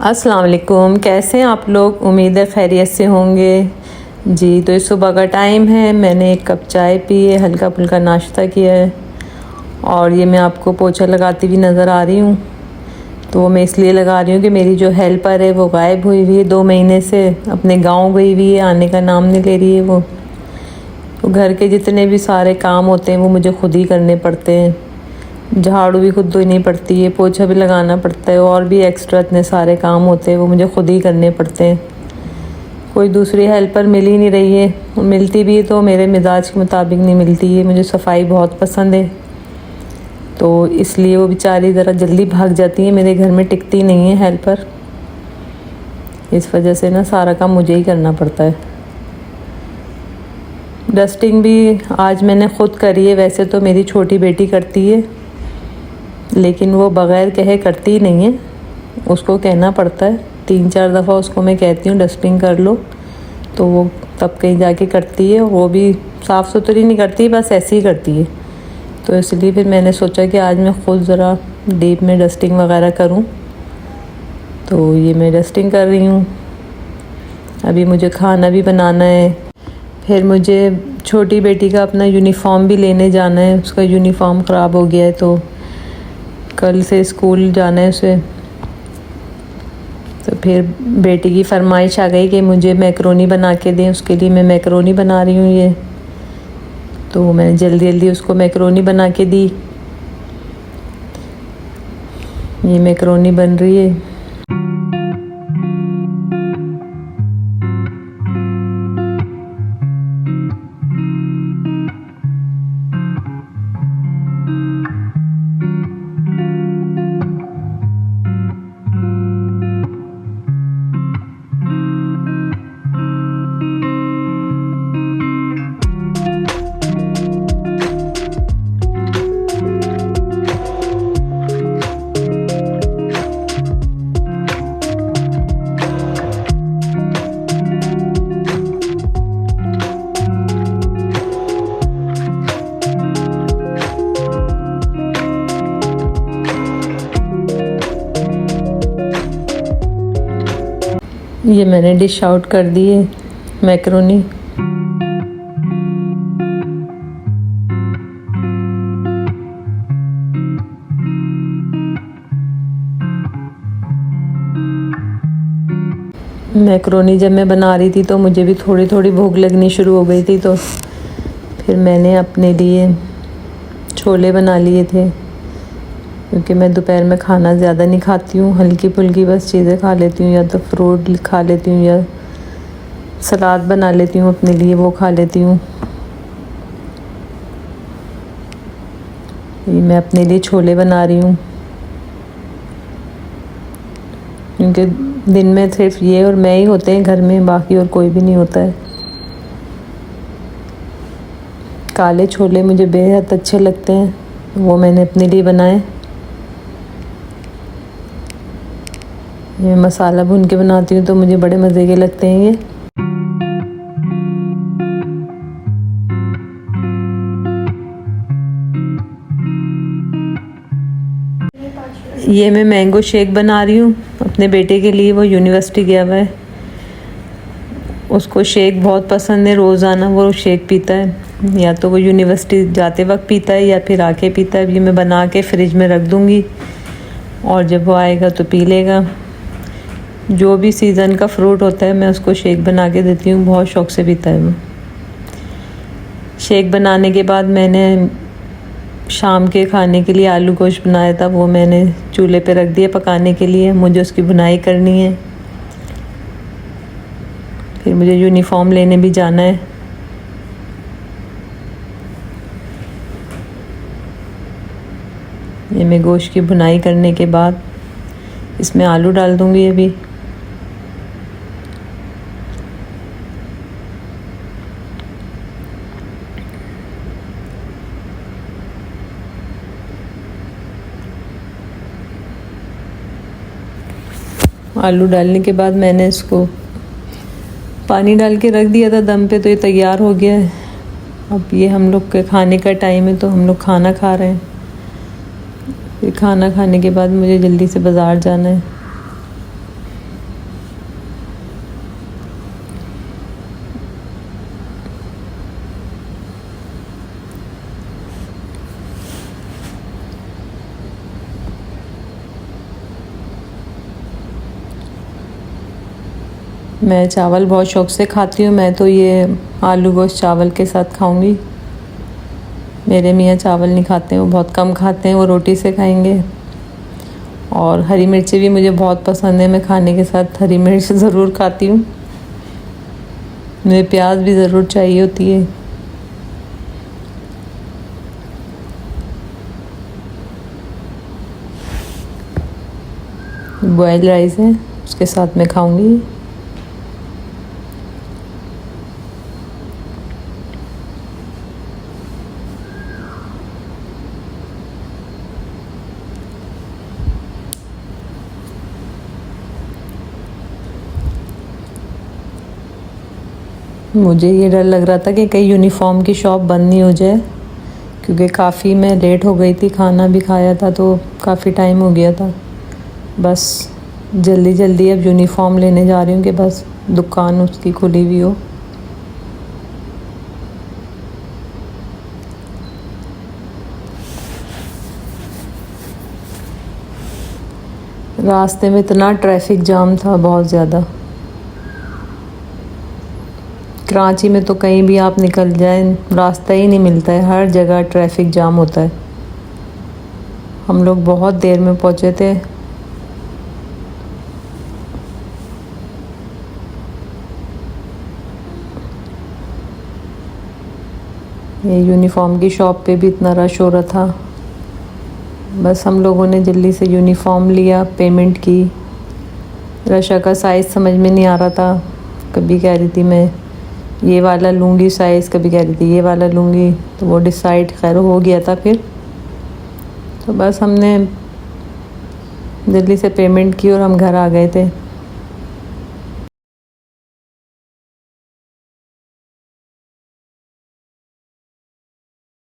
अस्सलाम वालेकुम। कैसे हैं आप लोग? उम्मीद है खैरियत से होंगे जी। तो इस सुबह का टाइम है, मैंने एक कप चाय पी है, हल्का फुल्का नाश्ता किया है और ये मैं आपको पोछा लगाती हुई नज़र आ रही हूँ। तो मैं इसलिए लगा रही हूँ कि मेरी जो हेल्पर है वो गायब हुई हुई है 2 महीने से, अपने गांव गई हुई है, आने का नाम नहीं ले रही है वो। तो घर के जितने भी सारे काम होते हैं वो मुझे खुद ही करने पड़ते हैं। झाड़ू भी खुद धोनी पड़ती है, पोछा भी लगाना पड़ता है और भी एक्स्ट्रा इतने सारे काम होते हैं वो मुझे खुद ही करने पड़ते हैं। कोई दूसरी हेल्पर मिल ही नहीं रही है, मिलती भी है तो मेरे मिजाज के मुताबिक नहीं मिलती है। मुझे सफाई बहुत पसंद है तो इसलिए वो बेचारी ज़रा जल्दी भाग जाती है, मेरे घर में टिकती नहीं है हेल्पर। इस वजह से ना सारा काम मुझे ही करना पड़ता है। डस्टिंग भी आज मैंने ख़ुद करी है। वैसे तो मेरी छोटी बेटी करती है लेकिन वो बग़ैर कहे करती ही नहीं है, उसको कहना पड़ता है। 3-4 दफ़ा उसको मैं कहती हूँ डस्टिंग कर लो तो वो तब कहीं जाके करती है। वो भी साफ़ सुथरी नहीं करती, बस ऐसे ही करती है। तो इसलिए फिर मैंने सोचा कि आज मैं ख़ुद ज़रा डीप में डस्टिंग वगैरह करूँ। तो ये मैं डस्टिंग कर रही हूँ। अभी मुझे खाना भी बनाना है, फिर मुझे छोटी बेटी का अपना यूनिफ़ॉर्म भी लेने जाना है। उसका यूनिफ़ॉर्म ख़राब हो गया है तो कल से स्कूल जाना है उसे। तो फिर बेटी की फरमाइश आ गई कि मुझे मैकरोनी बना के दें, उसके लिए मैं मैकरोनी बना रही हूँ। ये तो मैंने जल्दी जल्दी उसको मैकरोनी बना के दी। ये मैकरोनी बन रही है। ये मैंने डिश आउट कर दी है मैकरोनी। मैकरोनी जब मैं बना रही थी तो मुझे भी थोड़ी थोड़ी भूख लगनी शुरू हो गई थी, तो फिर मैंने अपने लिए छोले बना लिए थे क्योंकि मैं दोपहर में खाना ज़्यादा नहीं खाती हूँ, हल्की फुल्की बस चीज़ें खा लेती हूँ, या तो फ्रूट खा लेती हूँ या सलाद बना लेती हूँ अपने लिए, वो खा लेती हूँ। ये मैं अपने लिए छोले बना रही हूँ क्योंकि दिन में सिर्फ ये और मैं ही होते हैं घर में, बाकी और कोई भी नहीं होता है। काले छोले मुझे बेहद अच्छे लगते हैं, वो मैंने अपने लिए बनाए। ये मसाला भून के बनाती हूँ तो मुझे बड़े मज़े के लगते हैं ये मैं मैंगो शेक बना रही हूँ अपने बेटे के लिए। वो यूनिवर्सिटी गया हुआ है, उसको शेक बहुत पसंद है, रोज़ाना वो शेक पीता है। या तो वो यूनिवर्सिटी जाते वक्त पीता है या फिर आके पीता है। ये मैं बना के फ्रिज में रख दूँगी और जब वो आएगा तो पी लेगा। जो भी सीज़न का फ्रूट होता है मैं उसको शेक बना के देती हूँ, बहुत शौक़ से पीता है वो। शेक बनाने के बाद मैंने शाम के खाने के लिए आलू गोश्त बनाया था, वो मैंने चूल्हे पे रख दिया पकाने के लिए। मुझे उसकी भुनाई करनी है, फिर मुझे यूनिफ़ॉर्म लेने भी जाना है। ये मैं गोश्त की भुनाई करने के बाद इसमें आलू डाल दूँगी। अभी आलू डालने के बाद मैंने इसको पानी डाल के रख दिया था दम पे, तो ये तैयार हो गया है। अब ये हम लोग के खाने का टाइम है तो हम लोग खाना खा रहे हैं। फिर खाना खाने के बाद मुझे जल्दी से बाज़ार जाना है। मैं चावल बहुत शौक़ से खाती हूँ। मैं तो ये आलू गोश्त चावल के साथ खाऊंगी। मेरे मियाँ चावल नहीं खाते हैं, वो बहुत कम खाते हैं, वो रोटी से खाएंगे। और हरी मिर्ची भी मुझे बहुत पसंद है, मैं खाने के साथ हरी मिर्च ज़रूर खाती हूँ। मुझे प्याज भी ज़रूर चाहिए होती है। बॉयल राइस है, उसके साथ मैं खाऊंगी। मुझे ये डर लग रहा था कि कहीं यूनिफॉर्म की शॉप बंद नहीं हो जाए, क्योंकि काफ़ी मैं लेट हो गई थी। खाना भी खाया था तो काफ़ी टाइम हो गया था। बस जल्दी जल्दी अब यूनिफॉर्म लेने जा रही हूँ कि बस दुकान उसकी खुली हुई हो। रास्ते में इतना ट्रैफिक जाम था, बहुत ज़्यादा। कराची में तो कहीं भी आप निकल जाएं रास्ता ही नहीं मिलता है, हर जगह ट्रैफिक जाम होता है। हम लोग बहुत देर में पहुंचे थे। ये यूनिफॉर्म की शॉप पे भी इतना रश हो रहा था। बस हम लोगों ने जल्दी से यूनिफॉर्म लिया, पेमेंट की। रशा का साइज़ समझ में नहीं आ रहा था। कभी कह रही थी मैं ये वाला लूँगी साइज़, कभी कह रही थी ये वाला लूँगी, तो वो डिसाइड खैर हो गया था फिर। तो बस हमने जल्दी से पेमेंट की और हम घर आ गए थे।